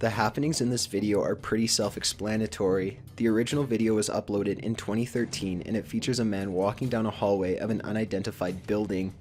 The happenings in this video are pretty self-explanatory. The original video was uploaded in 2013 and it features a man walking down a hallway of an unidentified building.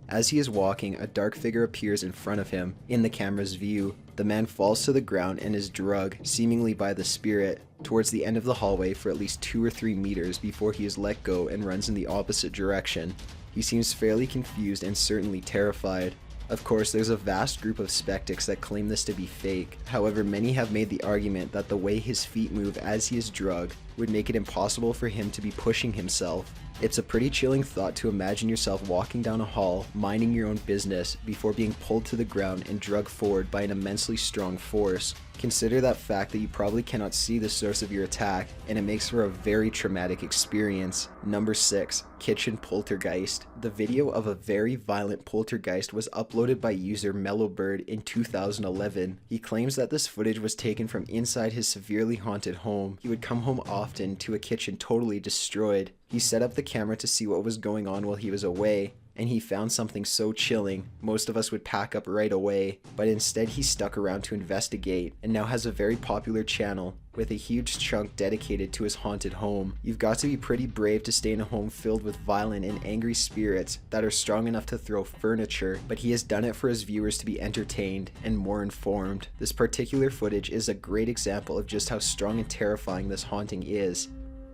As he is walking, a dark figure appears in front of him, in the camera's view. The man falls to the ground and is drugged, seemingly by the spirit, towards the end of the hallway for at least 2 or 3 meters before he is let go and runs in the opposite direction. He seems fairly confused and certainly terrified. Of course, there's a vast group of skeptics that claim this to be fake. However, many have made the argument that the way his feet move as he is drugged would make it impossible for him to be pushing himself. It's a pretty chilling thought to imagine yourself walking down a hall, minding your own business, before being pulled to the ground and dragged forward by an immensely strong force. Consider that fact that you probably cannot see the source of your attack, and it makes for a very traumatic experience. Number 6. Kitchen Poltergeist. The video of a very violent poltergeist was uploaded by user Mellowbird in 2011. He claims that this footage was taken from inside his severely haunted home. He would come home often to a kitchen totally destroyed. He set up the camera to see what was going on while he was away, and he found something so chilling, most of us would pack up right away, but instead he stuck around to investigate, and now has a very popular channel, with a huge chunk dedicated to his haunted home. You've got to be pretty brave to stay in a home filled with violent and angry spirits that are strong enough to throw furniture, but he has done it for his viewers to be entertained and more informed. This particular footage is a great example of just how strong and terrifying this haunting is.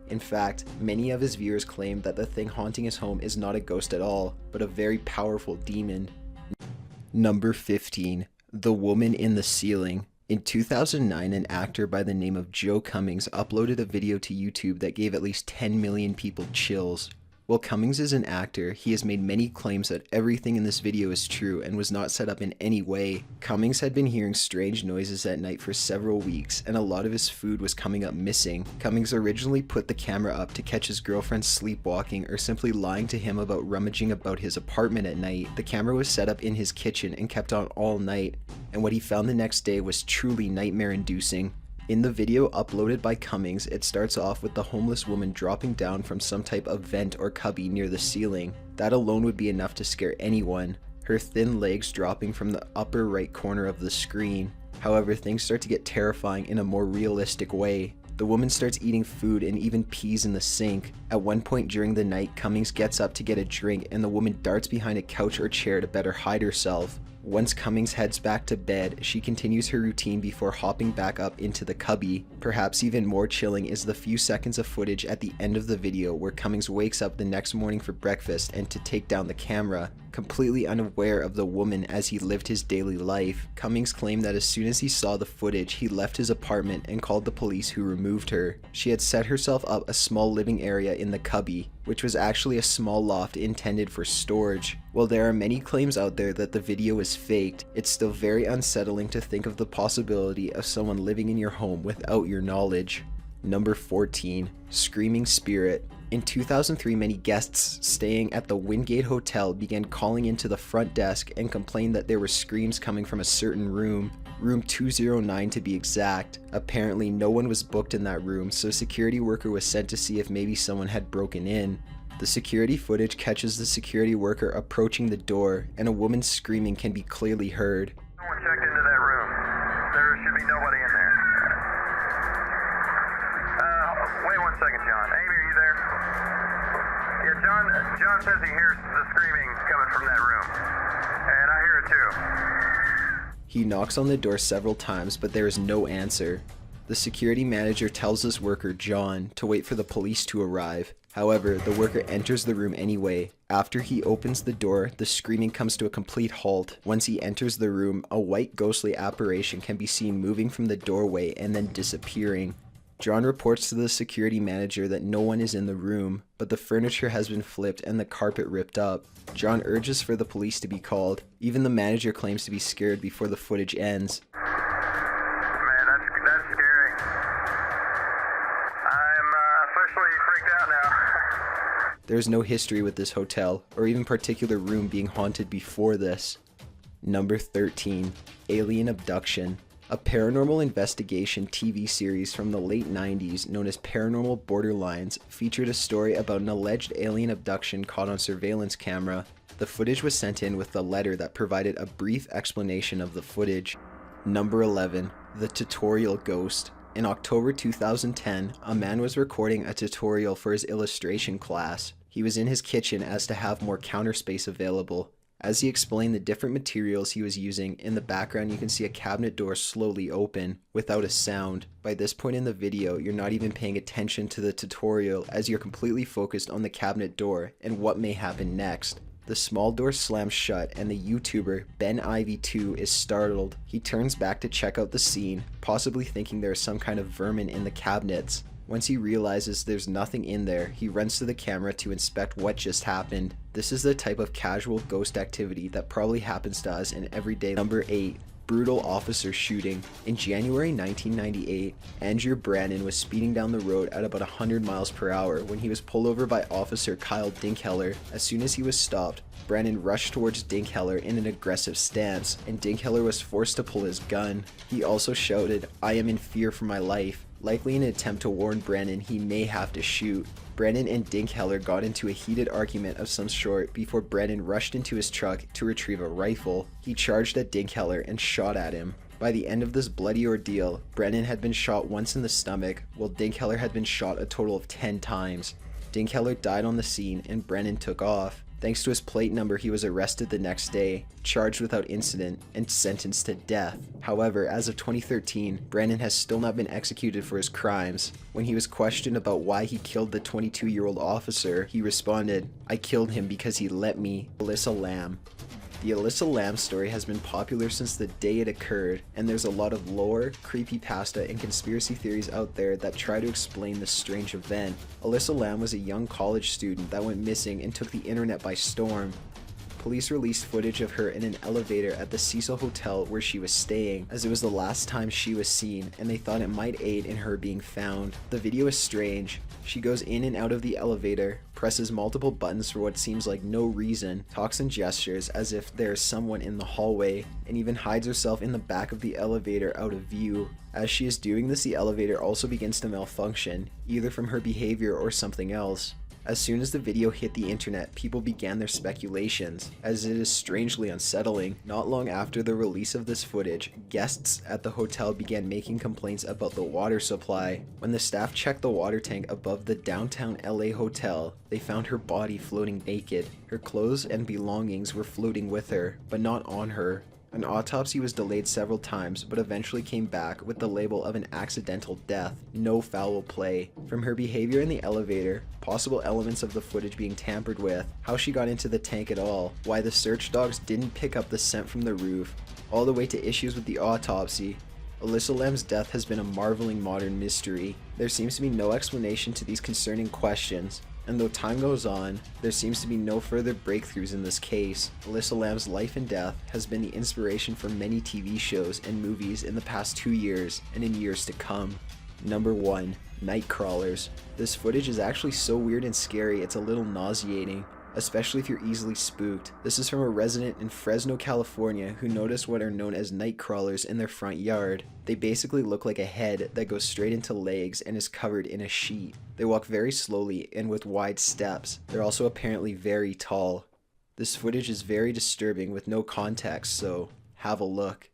In fact, many of his viewers claim that the thing haunting his home is not a ghost at all, but a very powerful demon. Number 15. The Woman in the Ceiling. In 2009, an actor by the name of Joe Cummings uploaded a video to YouTube that gave at least 10 million people chills. While Cummings is an actor, he has made many claims that everything in this video is true and was not set up in any way. Cummings had been hearing strange noises at night for several weeks, and a lot of his food was coming up missing. Cummings originally put the camera up to catch his girlfriend sleepwalking or simply lying to him about rummaging about his apartment at night. The camera was set up in his kitchen and kept on all night, and what he found the next day was truly nightmare-inducing. In the video uploaded by Cummings, it starts off with the homeless woman dropping down from some type of vent or cubby near the ceiling. That alone would be enough to scare anyone. Her thin legs dropping from the upper right corner of the screen. However, things start to get terrifying in a more realistic way. The woman starts eating food and even pees in the sink. At one point during the night, Cummings gets up to get a drink and the woman darts behind a couch or chair to better hide herself. Once Cummings heads back to bed, she continues her routine before hopping back up into the cubby. Perhaps even more chilling is the few seconds of footage at the end of the video where Cummings wakes up the next morning for breakfast and to take down the camera, completely unaware of the woman as he lived his daily life. Cummings claimed that as soon as he saw the footage, he left his apartment and called the police, who removed her. She had set herself up a small living area in the cubby, which was actually a small loft intended for storage. While there are many claims out there that the video is faked, it's still very unsettling to think of the possibility of someone living in your home without your knowledge. Number 14. Screaming Spirit. In 2003, many guests staying at the Wingate Hotel began calling into the front desk and complained that there were screams coming from a certain room. Room 209 to be exact. Apparently no one was booked in that room, so a security worker was sent to see if maybe someone had broken in. The security footage catches the security worker approaching the door, and a woman's screaming can be clearly heard. Someone checked into that room. There should be nobody in there. Wait 1 second, John. Amy, are you there? Yeah, John says he hears the screaming coming from that room. And I hear it too. He knocks on the door several times, but there is no answer. The security manager tells this worker, John, to wait for the police to arrive. However, the worker enters the room anyway. After he opens the door, the screaming comes to a complete halt. Once he enters the room, a white ghostly apparition can be seen moving from the doorway and then disappearing. John reports to the security manager that no one is in the room, but the furniture has been flipped and the carpet ripped up. John urges for the police to be called. Even the manager claims to be scared before the footage ends. Man, that's scary. I'm officially freaked out now. There is no history with this hotel, or even particular room being haunted before this. Number 13. Alien Abduction. A paranormal investigation TV series from the late 90s known as Paranormal Borderlines featured a story about an alleged alien abduction caught on surveillance camera. The footage was sent in with a letter that provided a brief explanation of the footage. Number 11. The tutorial ghost. In October 2010, a man was recording a tutorial for his illustration class. He was in his kitchen as to have more counter space available. As he explained the different materials he was using, in the background you can see a cabinet door slowly open, without a sound. By this point in the video, you're not even paying attention to the tutorial as you're completely focused on the cabinet door and what may happen next. The small door slams shut and the YouTuber, Ben Ivy2, is startled. He turns back to check out the scene, possibly thinking there is some kind of vermin in the cabinets. Once he realizes there's nothing in there, he runs to the camera to inspect what just happened. This is the type of casual ghost activity that probably happens to us in everyday. Number 8. Brutal officer shooting. In January 1998, Andrew Brannon was speeding down the road at about 100 miles per hour when he was pulled over by Officer Kyle Dinkheller. As soon as he was stopped, Brannon rushed towards Dinkheller in an aggressive stance, and Dinkheller was forced to pull his gun. He also shouted, "I am in fear for my life," likely in an attempt to warn Brannon he may have to shoot. Brannon and Dinkheller got into a heated argument of some sort before Brannon rushed into his truck to retrieve a rifle. He charged at Dinkheller and shot at him. By the end of this bloody ordeal, Brannon had been shot once in the stomach, while Dinkheller had been shot a total of 10 times. Dinkheller died on the scene and Brannon took off. Thanks to his plate number, he was arrested the next day, charged without incident, and sentenced to death. However, as of 2013, Brannon has still not been executed for his crimes. When he was questioned about why he killed the 22-year-old officer, he responded, "I killed him because he let me." Elisa Lamb. The Elisa Lamb story has been popular since the day it occurred, and there's a lot of lore, creepypasta, and conspiracy theories out there that try to explain this strange event. Elisa Lamb was a young college student that went missing and took the internet by storm. Police released footage of her in an elevator at the Cecil Hotel where she was staying, as it was the last time she was seen, and they thought it might aid in her being found. The video is strange. She goes in and out of the elevator, presses multiple buttons for what seems like no reason, talks and gestures as if there is someone in the hallway, and even hides herself in the back of the elevator out of view. As she is doing this, the elevator also begins to malfunction, either from her behavior or something else. As soon as the video hit the internet, people began their speculations, as it is strangely unsettling. Not long after the release of this footage, guests at the hotel began making complaints about the water supply. When the staff checked the water tank above the downtown LA hotel, they found her body floating naked. Her clothes and belongings were floating with her, but not on her. An autopsy was delayed several times, but eventually came back with the label of an accidental death, no foul play. From her behavior in the elevator, possible elements of the footage being tampered with, how she got into the tank at all, why the search dogs didn't pick up the scent from the roof, all the way to issues with the autopsy, Elisa Lamb's death has been a marveling modern mystery. There seems to be no explanation to these concerning questions, and though time goes on, there seems to be no further breakthroughs in this case. Elisa Lamb's life and death has been the inspiration for many TV shows and movies in the past 2 years and in years to come. Number 1. Night Crawlers. This footage is actually so weird and scary it's a little nauseating, especially if you're easily spooked. This is from a resident in Fresno, California who noticed what are known as night crawlers in their front yard. They basically look like a head that goes straight into legs and is covered in a sheet. They walk very slowly and with wide steps. They're also apparently very tall. This footage is very disturbing with no context, so have a look.